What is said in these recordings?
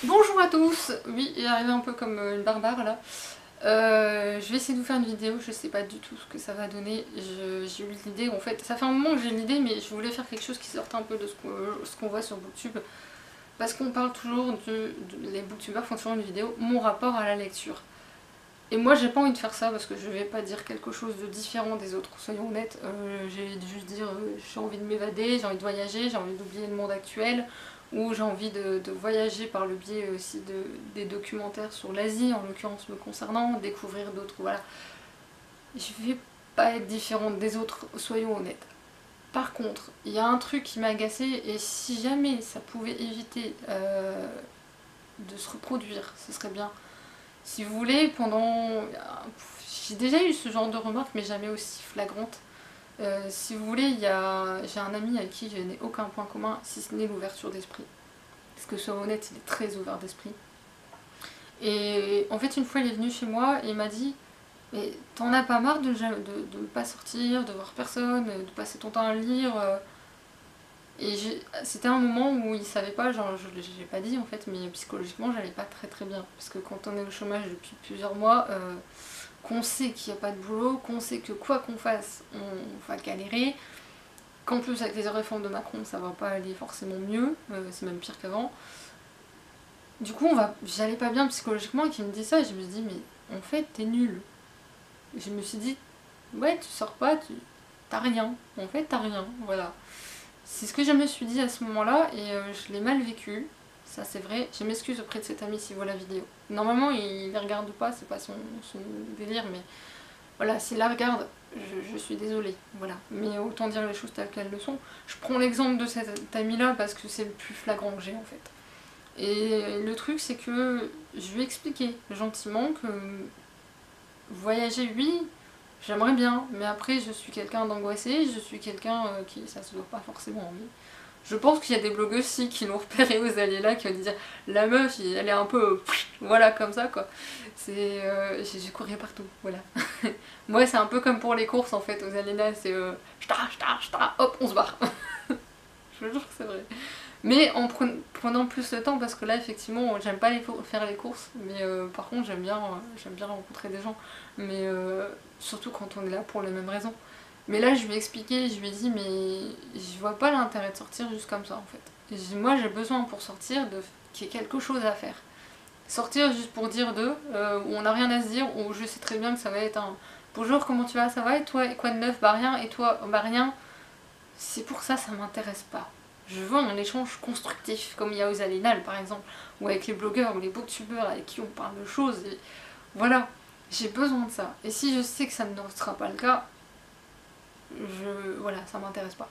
Bonjour à tous. Oui, il est arrivé un peu comme une barbare là. Je vais essayer de vous faire une vidéo, je sais pas du tout ce que ça va donner. J'ai eu l'idée, en fait, ça fait un moment que j'ai l'idée, mais je voulais faire quelque chose qui sorte un peu de ce qu'on voit sur Booktube. Parce qu'on parle toujours les booktubeurs font toujours une vidéo, mon rapport à la lecture. Et moi j'ai pas envie de faire ça parce que je vais pas dire quelque chose de différent des autres, soyons honnêtes. J'ai juste dire j'ai envie de m'évader, j'ai envie de voyager, j'ai envie d'oublier le monde actuel, ou j'ai envie de voyager par le biais aussi des documentaires sur l'Asie, en l'occurrence me concernant, découvrir d'autres, voilà. Je vais pas être différente des autres, soyons honnêtes. Par contre, il y a un truc qui m'a agacée et si jamais ça pouvait éviter de se reproduire, ce serait bien. Si vous voulez, j'ai déjà eu ce genre de remarques, mais jamais aussi flagrantes. Si vous voulez, j'ai un ami avec qui je n'ai aucun point commun, si ce n'est l'ouverture d'esprit. Parce que soyons honnêtes, il est très ouvert d'esprit. Et en fait, une fois, il est venu chez moi et il m'a dit mais t'en as pas marre de ne pas sortir, de voir personne, de passer ton temps à lire Et c'était un moment où il savait pas, genre je l'ai pas dit en fait, mais psychologiquement j'allais pas très très bien. Parce que quand on est au chômage depuis plusieurs mois, qu'on sait qu'il n'y a pas de boulot, qu'on sait que quoi qu'on fasse, on va galérer, qu'en plus avec les réformes de Macron ça va pas aller forcément mieux, c'est même pire qu'avant. Du coup j'allais pas bien psychologiquement et qu'il me dit ça et je me suis dit mais en fait t'es nul. Et je me suis dit ouais tu sors pas, t'as rien, en fait t'as rien, voilà. C'est ce que je me suis dit à ce moment-là et je l'ai mal vécu, ça c'est vrai. Je m'excuse auprès de cet ami s'il voit la vidéo. Normalement il les regarde pas, c'est pas son délire, mais voilà, s'il la regarde, je suis désolée, voilà. Mais autant dire les choses telles qu'elles le sont. Je prends l'exemple de cet ami-là parce que c'est le plus flagrant que j'ai en fait. Et le truc c'est que je lui ai expliqué gentiment que voyager oui, j'aimerais bien, mais après je suis quelqu'un d'angoissé, je suis quelqu'un qui, ça se voit pas forcément, mais je pense qu'il y a des blogueuses aussi qui l'ont repéré aux allées là, qui vont dire la meuf, elle est un peu voilà comme ça quoi. C'est j'ai couru partout, voilà. Moi c'est un peu comme pour les courses en fait aux allées là, c'est hop on se barre. Je vous jure que c'est vrai. Mais en prenant plus le temps, parce que là effectivement j'aime pas faire les courses, mais par contre j'aime bien rencontrer des gens. Mais surtout quand on est là pour les mêmes raisons. Mais là je lui ai expliqué, je lui ai dit mais je vois pas l'intérêt de sortir juste comme ça en fait. Moi j'ai besoin pour sortir qu'il y ait quelque chose à faire. Sortir juste pour dire où on n'a rien à se dire, où je sais très bien que ça va être un bonjour comment tu vas, ça va et toi, et quoi de neuf, bah rien, et toi, bah rien. C'est pour ça m'intéresse pas. Je veux un échange constructif, comme il y a aux Alénales par exemple, ou avec les blogueurs ou les booktubeurs avec qui on parle de choses. Et voilà, j'ai besoin de ça. Et si je sais que ça ne sera pas le cas, voilà, ça m'intéresse pas.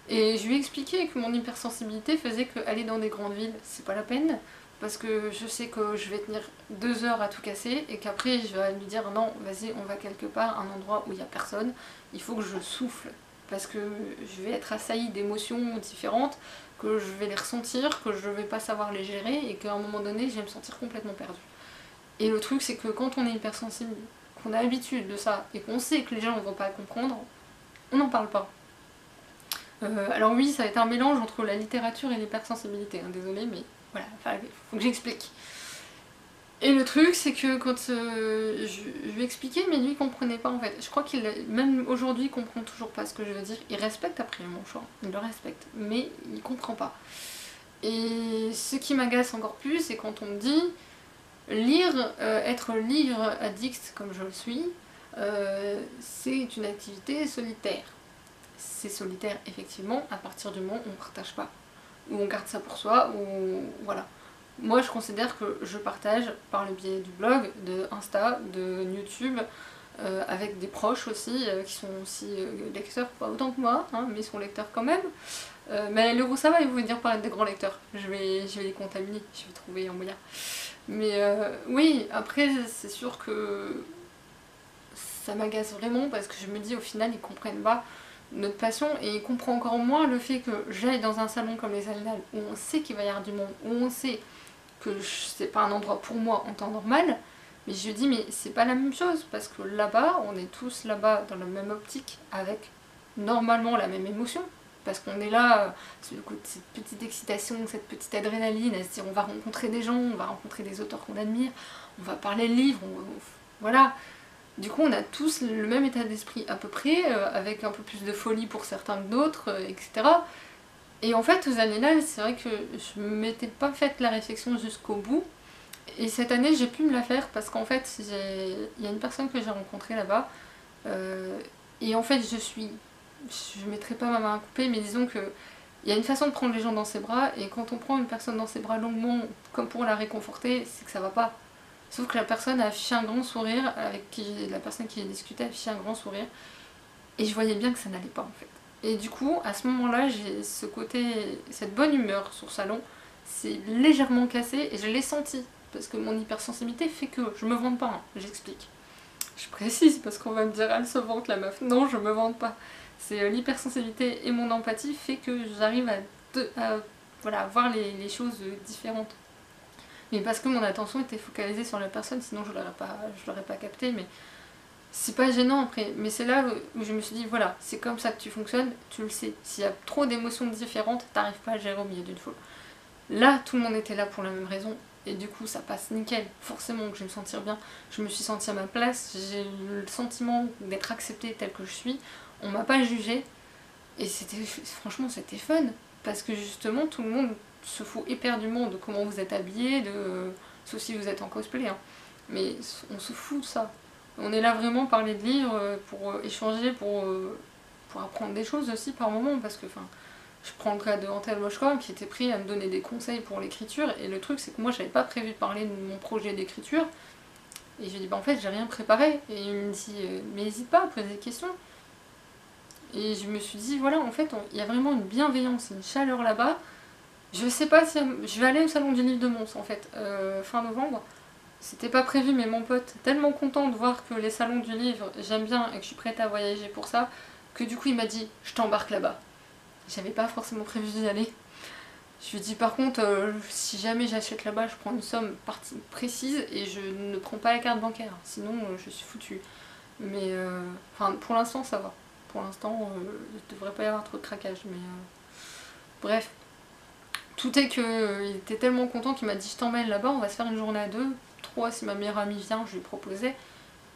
Et je lui ai expliqué que mon hypersensibilité faisait qu'aller dans des grandes villes, c'est pas la peine, parce que je sais que je vais tenir 2 heures à tout casser, et qu'après je vais lui dire non, vas-y, on va quelque part, un endroit où il y a personne, il faut que je souffle, parce que je vais être assaillie d'émotions différentes, que je vais les ressentir, que je vais pas savoir les gérer, et qu'à un moment donné, je vais me sentir complètement perdue. Et le truc, c'est que quand on est hypersensible, qu'on a l'habitude de ça, et qu'on sait que les gens ne vont pas comprendre, on n'en parle pas. Alors oui, ça va être un mélange entre la littérature et l'hypersensibilité, hein, désolé, mais voilà, faut que j'explique. Et le truc, c'est que quand je lui expliquais, mais lui il comprenait pas en fait. Je crois même aujourd'hui, il comprend toujours pas ce que je veux dire. Il respecte après mon choix, il le respecte, mais il comprend pas. Et ce qui m'agace encore plus, c'est quand on me dit lire, être livre addict comme je le suis, c'est une activité solitaire. C'est solitaire effectivement à partir du moment où on ne partage pas, où on garde ça pour soi, ou voilà. Moi je considère que je partage par le biais du blog, de Insta, de YouTube, avec des proches aussi, qui sont aussi lecteurs, pas autant que moi, hein, mais ils sont lecteurs quand même. Mais le ça va, ils vont venir par être des grands lecteurs. Je vais les contaminer, je vais trouver un moyen. Mais oui, après c'est sûr que ça m'agace vraiment parce que je me dis au final ils comprennent pas notre passion et ils comprennent encore moins le fait que j'aille dans un salon comme les Alénales où on sait qu'il va y avoir du monde, où on sait que c'est pas un endroit pour moi en temps normal, mais je lui dis mais c'est pas la même chose parce que là-bas on est tous là-bas dans la même optique avec normalement la même émotion parce qu'on est là, cette petite excitation, cette petite adrénaline, à se dire on va rencontrer des gens, on va rencontrer des auteurs qu'on admire, on va parler de livres, voilà. Du coup on a tous le même état d'esprit à peu près, avec un peu plus de folie pour certains que d'autres, etc. Et en fait aux années-là, c'est vrai que je m'étais pas fait la réflexion jusqu'au bout, et cette année j'ai pu me la faire parce qu'en fait il y a une personne que j'ai rencontrée là-bas, et en fait je mettrai pas ma main à couper, mais disons que il y a une façon de prendre les gens dans ses bras, et quand on prend une personne dans ses bras longuement, comme pour la réconforter, c'est que ça va pas. Sauf que la personne a affiché un grand sourire, la personne qui discutait a affiché un grand sourire, et je voyais bien que ça n'allait pas en fait. Et du coup, à ce moment-là, j'ai cette bonne humeur sur le salon, c'est légèrement cassé, et je l'ai senti, parce que mon hypersensibilité fait que je me vante pas, hein, j'explique. Je précise parce qu'on va me dire elle se vante la meuf. Non, je me vante pas. C'est l'hypersensibilité et mon empathie fait que j'arrive voilà, voir les choses différentes. Mais parce que mon attention était focalisée sur la personne, sinon je l'aurais pas capté. Mais c'est pas gênant après. Mais c'est là où je me suis dit voilà, c'est comme ça que tu fonctionnes, tu le sais. S'il y a trop d'émotions différentes, t'arrives pas à gérer au milieu d'une foule. Là, tout le monde était là pour la même raison. Et du coup ça passe nickel, forcément que je vais me sentir bien, je me suis sentie à ma place, j'ai eu le sentiment d'être acceptée telle que je suis, on m'a pas jugée, et franchement c'était fun, parce que justement tout le monde se fout éperdument de comment vous êtes habillés, sauf si vous êtes en cosplay, hein. Mais on se fout de ça, on est là vraiment parler de livres, pour échanger, pour apprendre des choses aussi par moment, parce que enfin... Je prends le cas de Antel Moshkov qui était prêt à me donner des conseils pour l'écriture, et le truc c'est que moi j'avais pas prévu de parler de mon projet d'écriture, et je lui ai dit bah en fait j'ai rien préparé, et il me dit mais n'hésite pas à poser des questions, et je me suis dit voilà en fait il y a vraiment une bienveillance, une chaleur là-bas. Je sais pas si je vais aller au salon du livre de Mons en fait, fin novembre, c'était pas prévu, mais mon pote est tellement content de voir que les salons du livre j'aime bien et que je suis prête à voyager pour ça, que du coup il m'a dit je t'embarque là-bas. J'avais pas forcément prévu d'y aller. Je lui ai dit par contre, si jamais j'achète là-bas, je prends une somme précise et je ne prends pas la carte bancaire. Sinon, je suis foutue. Mais enfin, pour l'instant, ça va. Pour l'instant, il devrait pas y avoir trop de craquage. Mais bref, tout est que il était tellement content qu'il m'a dit je t'emmène là-bas, on va se faire une journée à deux. 3 si ma meilleure amie vient, je lui proposais.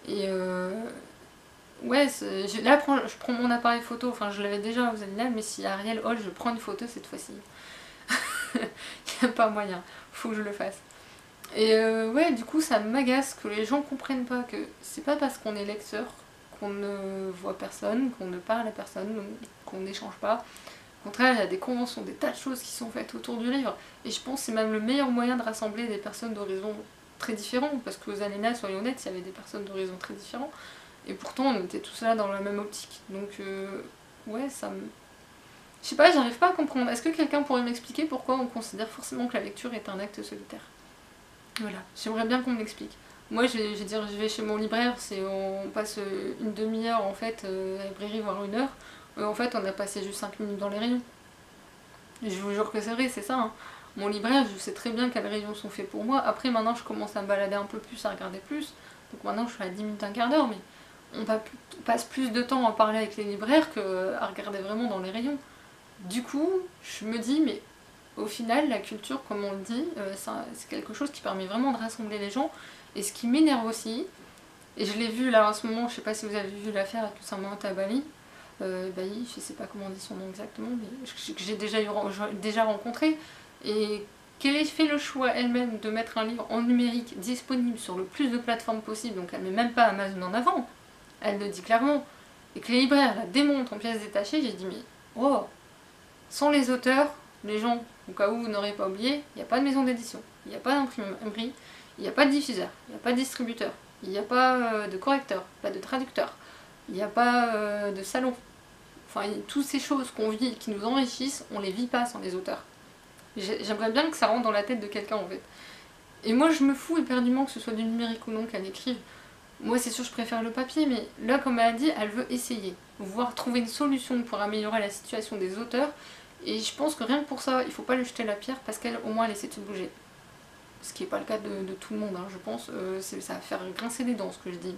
Et ouais, là je prends mon appareil photo, enfin je l'avais déjà aux Annales, mais si Ariel Hall, je prends une photo cette fois-ci. Il n'y a pas moyen, faut que je le fasse. Et ouais, du coup ça m'agace que les gens comprennent pas que c'est pas parce qu'on est lecteur qu'on ne voit personne, qu'on ne parle à personne, qu'on n'échange pas. Au contraire, il y a des conventions, des tas de choses qui sont faites autour du livre. Et je pense que c'est même le meilleur moyen de rassembler des personnes d'horizons très différents, parce qu'aux Annales, soyons honnêtes, il y avait des personnes d'horizons très différents. Et pourtant on était tous là dans la même optique. Donc ouais, ça me... Je sais pas, j'arrive pas à comprendre. Est-ce que quelqu'un pourrait m'expliquer pourquoi on considère forcément que la lecture est un acte solitaire? Voilà, j'aimerais bien qu'on m'explique. Moi je vais dire, je vais chez mon libraire, on passe une demi-heure en fait à la librairie, voire une heure. En fait on a passé juste 5 minutes dans les rayons. Et je vous jure que c'est vrai, c'est ça, hein. Mon libraire, je sais très bien quels rayons sont faits pour moi. Après maintenant je commence à me balader un peu plus, à regarder plus. Donc maintenant je suis à 10 minutes, un quart d'heure, mais on passe plus de temps à parler avec les libraires qu'à regarder vraiment dans les rayons. Du coup, je me dis, mais au final, la culture, comme on le dit, c'est quelque chose qui permet vraiment de rassembler les gens. Et ce qui m'énerve aussi, et je l'ai vu là en ce moment, je sais pas si vous avez vu l'affaire avec Oussama Tabali, Bailly, je sais pas comment on dit son nom exactement, mais que j'ai déjà rencontré, et qu'elle ait fait le choix elle-même de mettre un livre en numérique disponible sur le plus de plateformes possible, donc elle met même pas Amazon en avant. Elle le dit clairement, et que les libraires la démontent en pièces détachées, j'ai dit mais oh, sans les auteurs, les gens, au cas où vous n'aurez pas oublié, il n'y a pas de maison d'édition, il n'y a pas d'imprimerie, il n'y a pas de diffuseur, il n'y a pas de distributeur, il n'y a pas de correcteur, pas de traducteur, il n'y a pas de salon. Enfin, toutes ces choses qu'on vit, qui nous enrichissent, on les vit pas sans les auteurs. J'aimerais bien que ça rentre dans la tête de quelqu'un en fait. Et moi je me fous éperdument que ce soit du numérique ou non qu'elle écrive. Moi c'est sûr je préfère le papier, mais là comme elle a dit, elle veut essayer, voir trouver une solution pour améliorer la situation des auteurs, et je pense que rien que pour ça, il faut pas lui jeter la pierre, parce qu'elle au moins elle essaie de se bouger. Ce qui n'est pas le cas de tout le monde, hein, je pense, ça va faire grincer des dents ce que je dis.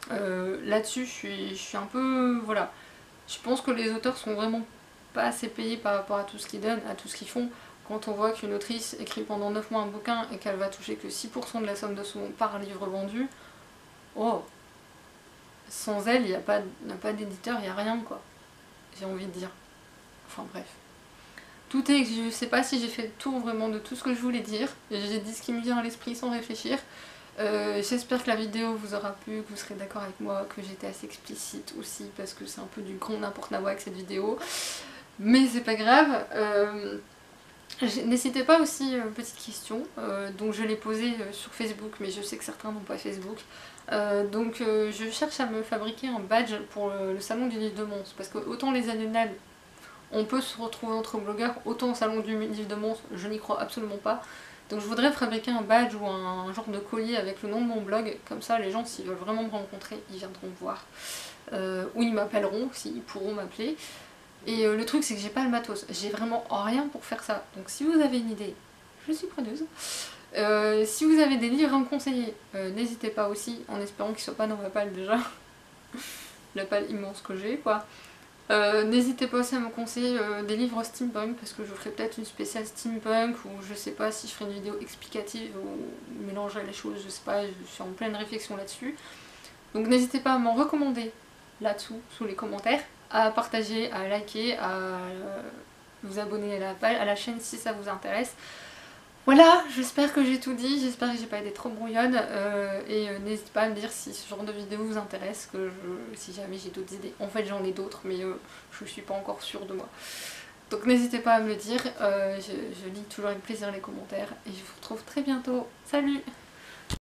Là-dessus je suis un peu... voilà. Je pense que les auteurs sont vraiment pas assez payés par rapport à tout ce qu'ils donnent, à tout ce qu'ils font. Quand on voit qu'une autrice écrit pendant 9 mois un bouquin et qu'elle va toucher que 6% de la somme de son par livre vendu, oh, sans elle, il n'y a pas d'éditeur, il n'y a rien quoi, j'ai envie de dire. Enfin bref. Tout est, je sais pas si j'ai fait le tour vraiment de tout ce que je voulais dire, j'ai dit ce qui me vient à l'esprit sans réfléchir. J'espère que la vidéo vous aura plu, que vous serez d'accord avec moi, que j'étais assez explicite aussi, parce que c'est un peu du grand n'importe quoi avec cette vidéo. Mais c'est pas grave. N'hésitez pas aussi, petite question, donc je l'ai posée sur Facebook, mais je sais que certains n'ont pas Facebook. Je cherche à me fabriquer un badge pour le salon du livre de Mons, parce que autant les annuels, on peut se retrouver entre blogueurs, autant au salon du livre de Mons, je n'y crois absolument pas. Donc je voudrais fabriquer un badge ou un genre de collier avec le nom de mon blog, comme ça les gens s'ils veulent vraiment me rencontrer, ils viendront me voir. Ou ils m'appelleront, s'ils pourront m'appeler. Et le truc c'est que j'ai pas le matos, j'ai vraiment rien pour faire ça. Donc si vous avez une idée, je suis preneuse. Si vous avez des livres à me conseiller, n'hésitez pas aussi, en espérant qu'ils soient pas dans ma palle déjà. La palle immense que j'ai quoi. N'hésitez pas aussi à me conseiller des livres steampunk parce que je ferai peut-être une spéciale steampunk ou je sais pas si je ferai une vidéo explicative ou mélanger les choses, je sais pas, je suis en pleine réflexion là-dessus. Donc n'hésitez pas à m'en recommander là-dessous, sous les commentaires, à partager, à liker, à vous abonner à la chaîne si ça vous intéresse. Voilà, j'espère que j'ai tout dit, j'espère que j'ai pas été trop brouillonne n'hésitez pas à me dire si ce genre de vidéo vous intéresse, si jamais j'ai d'autres idées. En fait j'en ai d'autres mais je suis pas encore sûre de moi. Donc n'hésitez pas à me le dire, je lis toujours avec plaisir les commentaires et je vous retrouve très bientôt. Salut!